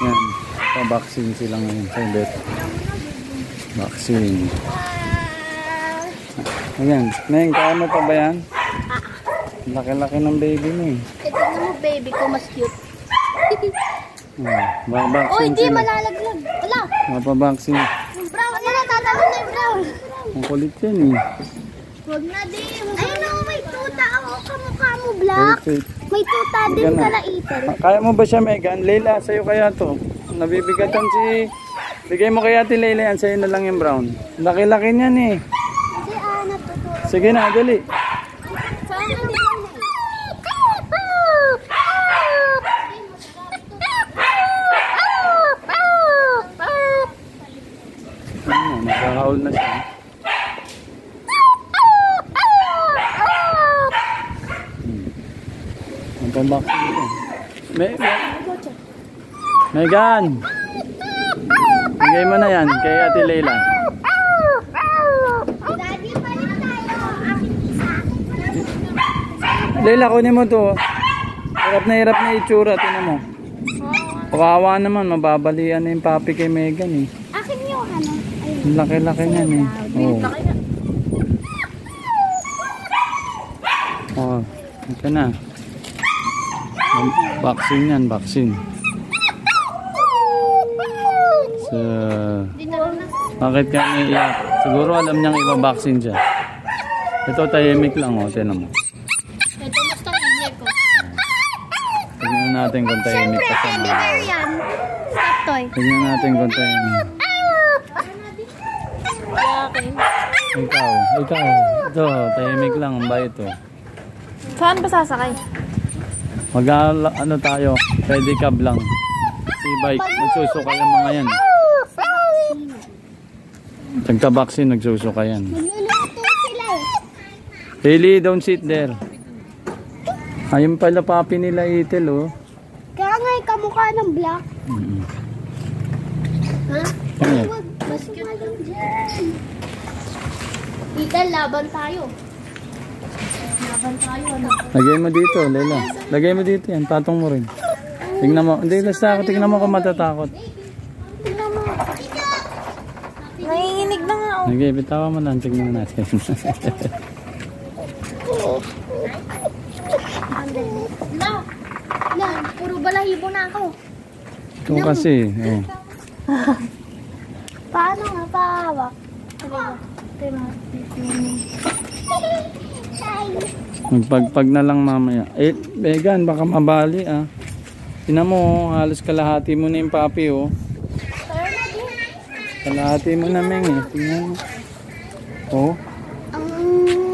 Yan. Pa-vaccine sila ngayon sa vet. Vaccine. Ayan. Neng, kaya mo pa ba yan? Laki-laki ng baby mo eh. Ito na mo baby ko, mas cute. Vaccine hindi malalaglag. Wala. Mapa-vaccine. Yung brown. Wala, tatalo na yung brown. Ang kulit yan eh. Huwag na din. Ay no, may tuta ako. Kamukha mo, Black. Wait. May tuta din kalaitan. Kaya mo ba siya, Megan? Leila, sa'yo kaya to. Nabibigatan si... Bigay mo kaya ti Leila yan. Sa'yo na lang yung brown. Laki-laki niyan eh. Kasi natuturo. Sige na, dali. Nakakaul na siya. Ang pambaksin ito. Megan! Bigay mo na yan kay Ate Leila. Daddy, balik tayo. Akin isa. Leila, kunin mo to. Hirap na itsura. Tinan mo. Kawawa naman. Mababalian na yung papi kay Megan eh. Akin yung ano. Ang laki-laki niyan eh. Oo. Oh, ito na. Vaccine yan, vaccine. So, bakit ka naiiyak? Siguro alam niyang iba-vaccine siya. Ito tahimik lang, oh. Tinan mo. Ito mas tahimik ko. Tignan natin kung tahimik ka siya. Siyempre, teddy bear yan. Stop toy. Tignan natin kung tahimik. Ikaw. Ito, tahimik lang. Ang bayo ito. Saan ba sasakay? Ano tayo? Pedicab lang. E-bike. Magsusuka yung mga yan. Nagka-vaccine, nagsusuka yan. Magluluto sila eh. Hailey, don't sit there. Ayun pala papi nila Itel, oh. Kaya nga kamukha ng Black. Ha? Ano? Mas cute lang dyan. Itel, laban tayo. Laban tayo, ano? Lagay mo dito, Lela. Lagay mo dito yan, patong mo rin. Tingnan mo, hindi, basta ako, tingnan mo kung matatakot. Tingnan mo. Nanginginig na nga, oh. Sige, bitawan mo lang, tingnan natin. Puro balahibo na ako. Ito kasi, oh. Paano nga pahawak? Magpagpag na lang mamaya. Eh, Megan, baka mabali ah. Tingnan mo, halos kalahati mo na yung papi, oh. Kalahati mo na, Meng, eh. Tingnan mo. Oh.